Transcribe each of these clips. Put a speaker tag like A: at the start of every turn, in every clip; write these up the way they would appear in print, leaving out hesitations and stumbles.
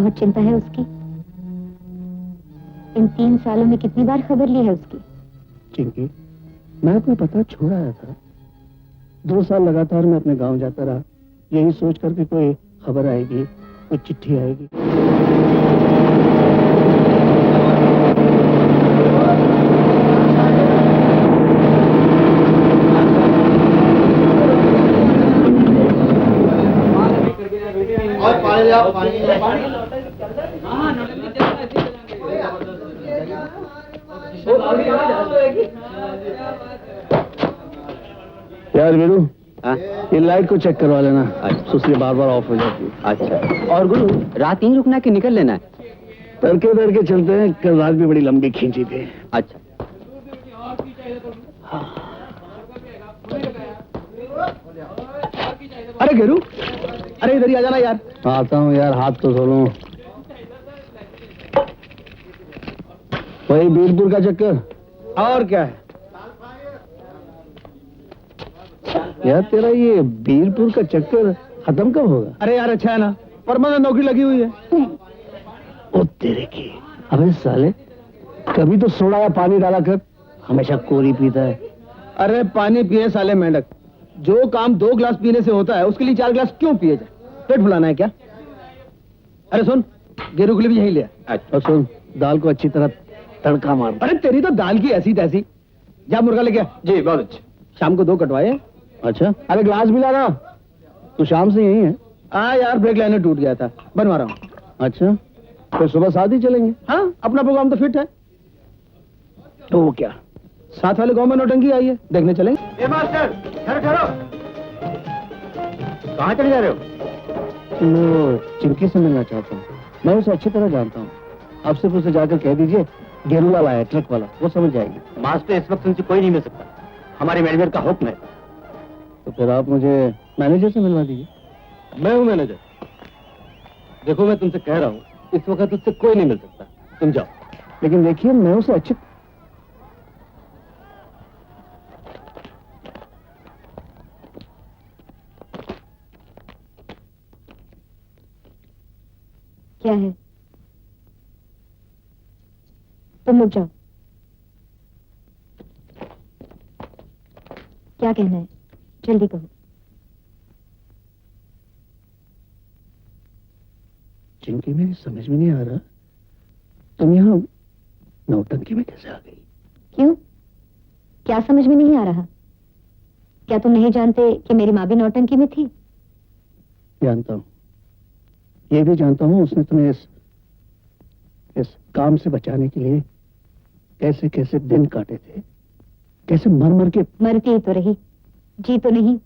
A: बहुत चिंता है उसकी। इन 3 सालों में कितनी बार खबर ली है उसकी?
B: चिंकी, मैं अपना पता छोड़ आया था। 2 साल लगातार मैं अपने गांव जाता रहा, यही सोच करके कोई खबर आएगी, कोई चिट्ठी आएगी।
C: और पानी
B: यार वीरू, ये लाइट को चेक करवा लेना। सुसरी बार बार ऑफ हो जाती है।
D: अच्छा। और गुरु, रात नहीं रुकना कि निकल लेना है?
B: तड़के चलते हैं, कल रात भी बड़ी लंबी खींची थी।
D: अच्छा।
B: अरे गेरू, अरे इधर ही आ जाना यार। आता हूँ यार, हाथ तो धो लूं। वही बीरपुर का चक्कर। और क्या है यार, तेरा ये बीरपुर का चक्कर खत्म कब होगा? अरे यार अच्छा है ना, परमानेंट नौकरी लगी हुई है। ओ तेरे की, अबे साले, कभी तो सोडा या पानी डाला कर, हमेशा कोरी पीता है। अरे पानी पिए साले मेंढक, जो काम 2 गिलास पीने से होता है उसके लिए 4 गिलास क्यों पिए जाए? पेट फुलाना है क्या? अरे सुन, गेरू के लिए भी यही ले। और सुन, दाल को अच्छी तरह तड़का मार। अरे तेरी तो दाल की ऐसी तैसी। जा मुर्गा लेके। जी बहुत अच्छा। शाम को 2 कटवाए। अच्छा, अरे ग्लास भी लाना, तू शाम से यही है? हाँ यार, ब्रेक लाइनर टूट गया था, बनवा रहा हूँ। अच्छा, तो सुबह 7 ही चलेंगे? हाँ, अपना प्रोग्राम तो फिट है। तो वो क्या, साथ वाले गांव में नौटंकी आई है, देखने चलेंगे। ए मास्टर, ठहरो। कहाँ चले जा रहे हो? मैं चिंकी से मिलना चाहता हूँ। मैं उसे अच्छी तरह जानता हूँ। आप सिर्फ उसे जाकर कह दीजिए गेरू वाला है, ट्रक वाला, वो समझ जाएगी।
D: मास्टर, इस वक्त उनसे कोई नहीं मिल सकता, हमारे मैनेजर का हुक्म है।
B: तो फिर आप मुझे मैनेजर से मिलवा दीजिए।
D: मैं हूँ मैनेजर। देखो मैं तुमसे कह रहा हूँ, इस वक्त उससे कोई नहीं मिल सकता, तुम जाओ।
B: लेकिन देखिए, मैं उसे अच्छी
A: क्या है? तुम रुक जाओ। क्या कहना है, जल्दी कहो।
B: चिंकी, मेरी समझ में नहीं आ रहा, तुम यहाँ नौटंकी में कैसे आ गई?
A: क्यों, क्या समझ में नहीं आ रहा? क्या तुम नहीं जानते कि मेरी माँ भी नौटंकी में थी?
B: जानता हूँ, ये भी जानता हूँ उसने तुम्हें इस काम से बचाने के लिए कैसे कैसे दिन काटे थे, कैसे मर मर के।
A: मरती ही तो रही, जी तो नहीं,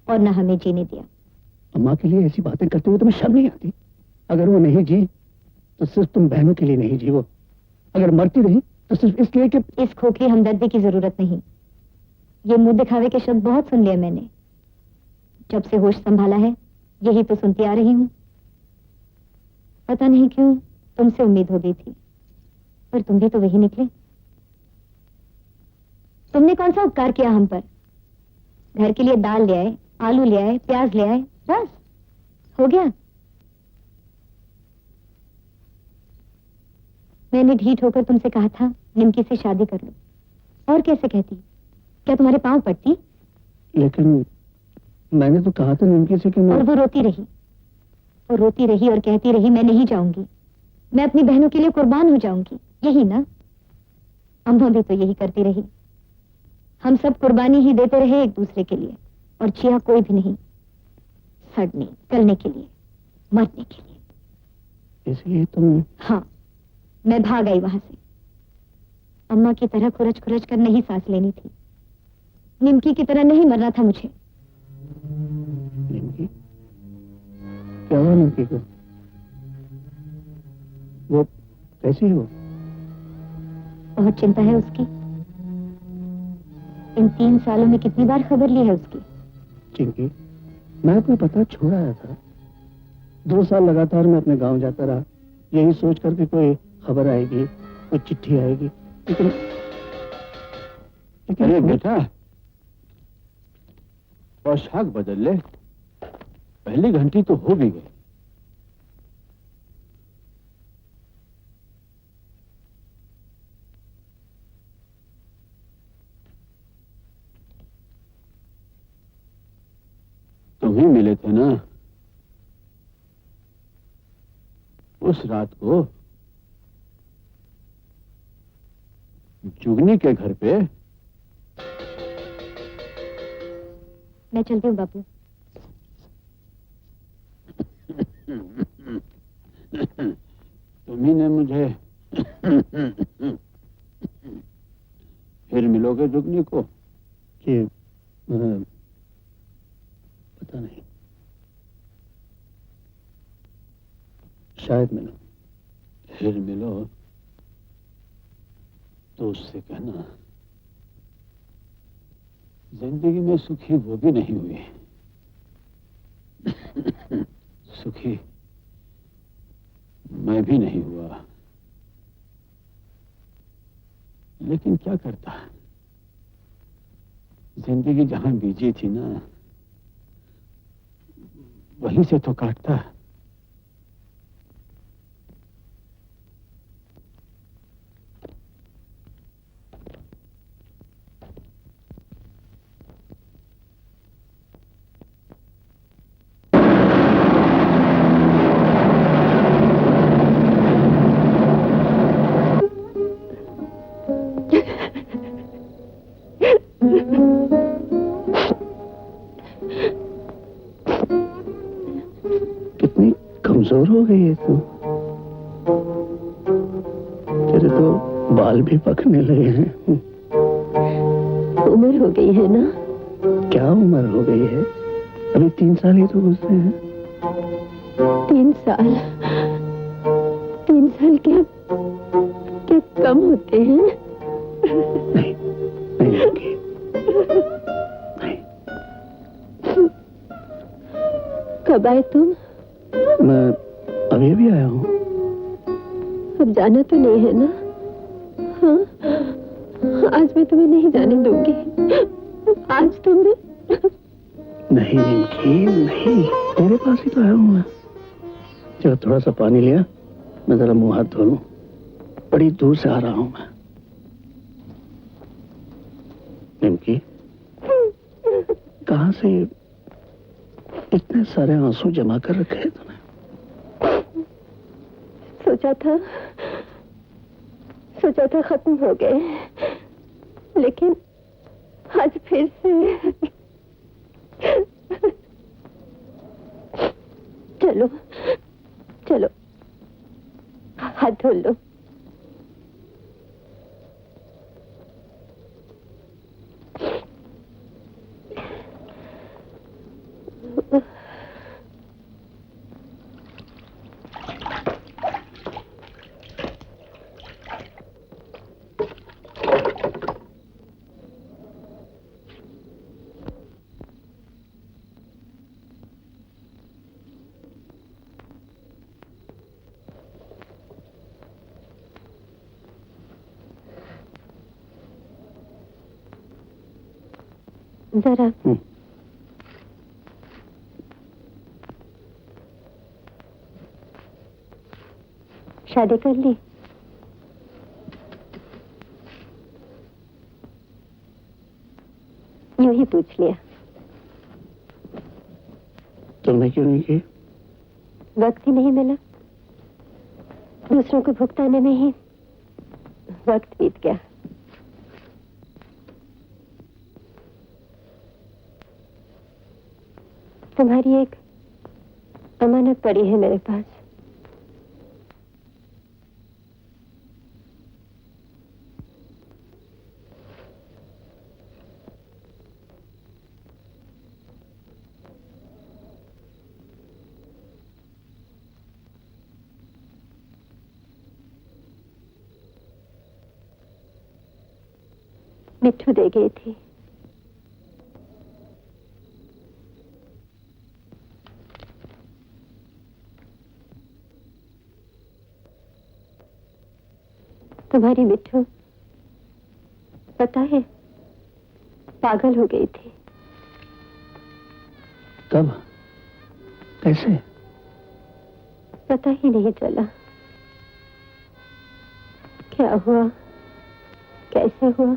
A: और न हमें जीने दिया।
B: अम्मा के लिए ऐसी बातें करते हुए तुम्हें शर्म नहीं आती? अगर वो नहीं जी तो सिर्फ तुम बहनों के लिए नहीं जी, वो अगर मरती रही तो सिर्फ इसलिए कि।
A: इस खोखली हमदर्दी की जरूरत नहीं। ये मुंह दिखावे के शब्द बहुत सुन लिए मैंने। जब से होश संभाला है यही तो सुनती आ रही हूँ। पता नहीं क्यों तुमसे उम्मीद हो गई थी, पर तुम भी तो वही निकले। तुमने कौन सा उपकार किया हम पर? घर के लिए दाल ले आए, आलू ले आए, प्याज ले आए, बस हो गया। मैंने ढीठ होकर तुमसे कहा था निमकी से शादी कर लो, और कैसे कहती? क्या तुम्हारे पांव पड़ती?
B: लेकिन मैंने तो कहा था निमकी से कि मैं।
A: और वो रोती रही, और रोती रही और कहती रही मैं नहीं जाऊंगी, मैं अपनी बहनों के लिए कुर्बान हो जाऊंगी। यही ना? अम्मा भी तो यही करती रही। हम सब कुर्बानी ही देते रहे एक दूसरे के लिए, और जिया कोई भी नहीं, सड़ने गलने के लिए, मरने के लिए।
B: इसलिए तुम।
A: हाँ, मैं भाग आई वहां से। अम्मा की तरह खुरच खुरच कर नहीं सांस लेनी थी, निमकी की तरह नहीं मरना था मुझे।
B: निमकी? क्या हुआ निमकी को? वो कैसी है? वो
A: बहुत चिंता है उसकी। इन 3 सालों में कितनी बार खबर ली है उसकी?
B: चिंकी, मैं अपना पता छोड़ आया था। 2 साल लगातार मैं अपने गांव जाता रहा, यही सोच करके कोई खबर आएगी, कोई चिट्ठी आएगी, लेकिन
D: अरे बेटा, पोशाक बदल ले, पहली घंटी तो हो भी गई। थे ना, उस रात को जुगनी के घर पे।
A: मैं चलती हूँ बापू।
D: तुम्ही ने मुझे फिर मिलोगे जुगनी को?
B: कि पता नहीं, शायद मिलो।
D: फिर मिलो तो उससे कहना जिंदगी में सुखी वो भी नहीं हुई। सुखी मैं भी नहीं हुआ, लेकिन क्या करता, जिंदगी जहां बीजी थी ना, वहीं से तो काटता।
B: कितनी कमजोर हो गई है तू। तेरे तो बाल भी पकने लगे हैं।
A: उम्र हो गई है ना।
B: क्या उम्र हो गई है? अभी 3 साल ही तो गुजरे हैं।
A: 3 साल? 3 साल क्या क्या कम होते हैं?
B: नहीं नहीं लड़की, नहीं।
A: कब आए तुम?
B: मैं अभी अभी आया हूँ।
A: अब जाना तो नहीं है ना? हाँ, आज मैं तुम्हें नहीं जाने दूंगी। आज तुमने
B: नहीं निमकी, नहीं, तेरे पास ही तो आया हूँ मैं। चलो थोड़ा सा पानी लिया, मैं जरा मुंह हाथ धो लूं। बड़ी दूर से आ रहा हूँ मैं। निमकी, कहाँ से इतने सारे आंसू जमा कर रखे हैं तूने?
A: सोचा था खत्म हो गए, लेकिन आज फिर से। चलो चलो हाथ धो लो। जरा शादी कर ली? यूं ही पूछ लिया।
B: तुमने क्यों नहीं की?
A: वक्त ही नहीं मिला। दूसरों को भुगताने में ही वक्त बीत गया। तुम्हारी एक अमानत पड़ी है मेरे पास। मिट्ठू दे गई थी। तुम्हारी मिट्ठू, पता है, पागल हो गई थी।
B: कब? कैसे?
A: पता ही नहीं चला क्या हुआ, कैसे हुआ।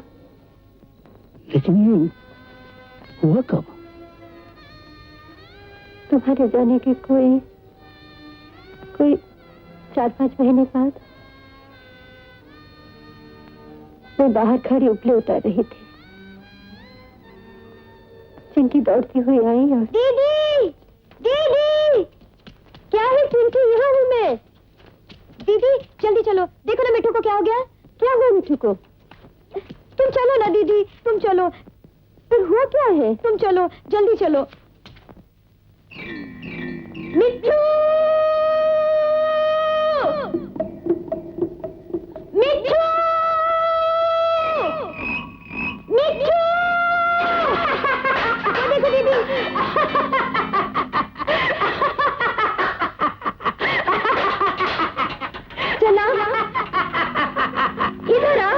B: लेकिन ये हुआ कब?
A: तुम्हारे जाने के कोई 4-5 महीने बाद मैं बाहर खड़ी उपले उतार रही थी। चिंकी दौड़ती हुई आई और दीदी, दीदी, क्या है चिंकी, यहाँ हूँ मैं। दीदी जल्दी चलो, देखो ना मिठू को क्या हो गया। क्या हुआ मिठू को? तुम चलो ना दीदी, तुम चलो। फिर हुआ क्या है? तुम चलो, जल्दी चलो। मिठू, मिठू, मिठू, देखो दीदी। चला इधर आ।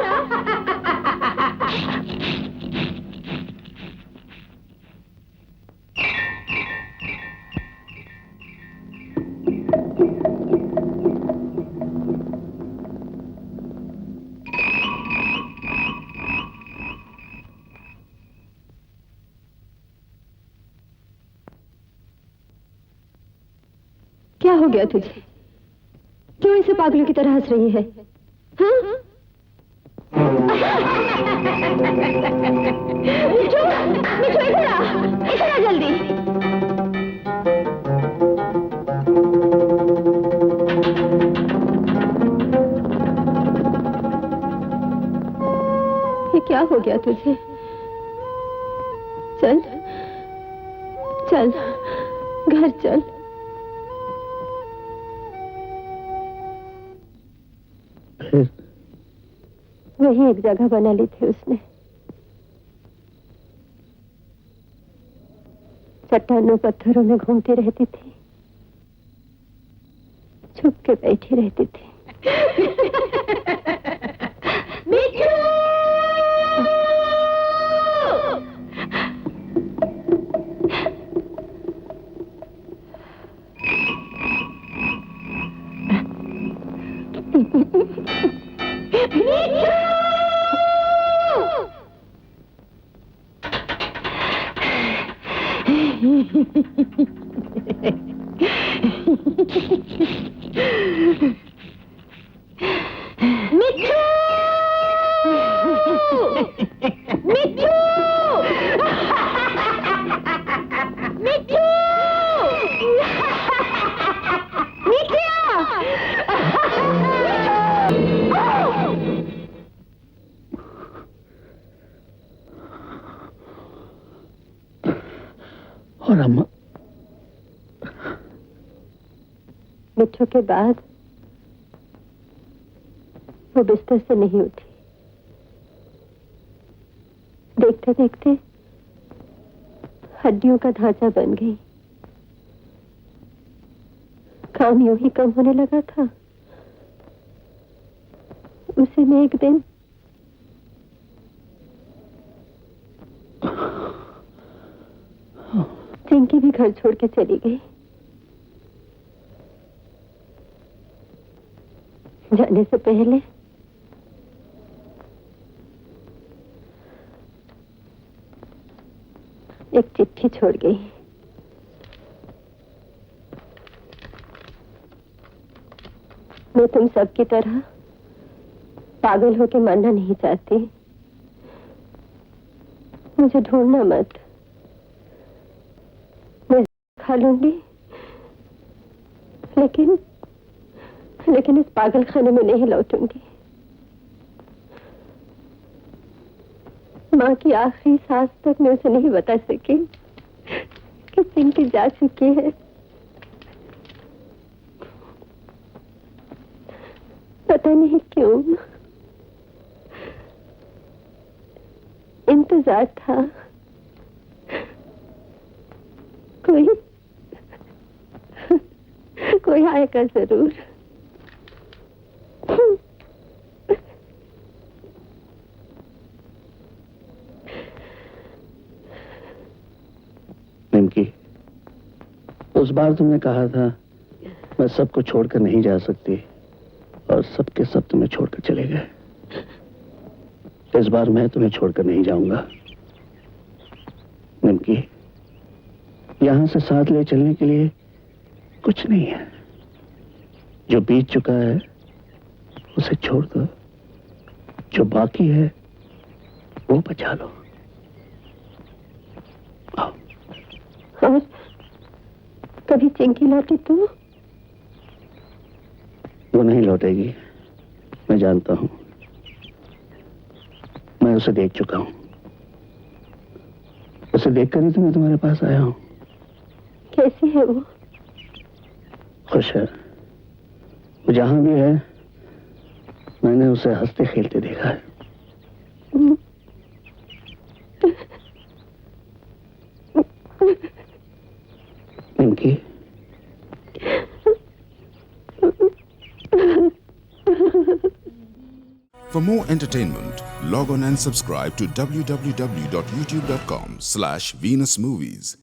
A: क्या हो गया तुझे? क्यों ऐसे पागलों की तरह हंस रही है? हाँ? मिठू, मिठू इधर आ जल्दी। ये क्या हो गया तुझे? चल, चल, घर चल। वही एक जगह बना ली थी उसने, चट्टानों पत्थरों में घूमती रहती थी, छुप के बैठी रहती थी। मिठू!
B: और अम्मा?
A: मिठू के बाद वो बिस्तर से नहीं उठी। देखते देखते हड्डियों का ढांचा बन गई। काम यूं ही कम होने लगा था। उसी में एक दिन चिंकी भी घर छोड़ के चली गई। जाने से पहले एक चिट्ठी छोड़ गई। मैं तुम सबकी तरह पागल होके मरना नहीं चाहती। मुझे ढूंढना मत, मैं खा लूंगी, लेकिन इस पागल खाने में नहीं लौटूंगी। माँ की आखिरी सांस तक मैं उसे नहीं बता सकी कि चिंकी जा चुकी है। पता नहीं क्यों इंतजार था। कोई आएगा जरूर।
B: निमकी, उस बार तुमने कहा था मैं सबको छोड़कर नहीं जा सकती, और सबके सब तुम्हें छोड़कर चले गए। इस बार मैं तुम्हें छोड़कर नहीं जाऊंगा। निमकी, यहां से साथ ले चलने के लिए कुछ नहीं है। जो बीत चुका है उसे छोड़ दो, जो बाकी है वो बचा लो। आओ।
A: और कभी चिंकी लौटी तो?
B: वो नहीं लौटेगी, मैं जानता हूं। मैं उसे देख चुका हूं। उसे देखकर ही तो मैं तुम्हारे पास आया हूं।
A: कैसी है वो?
B: खुश है। वो जहां भी है मैंने उसे हंसते खेलते देखा है। Pinky,
E: For more entertainment, log on and subscribe to www.youtube.com/VenusMovies.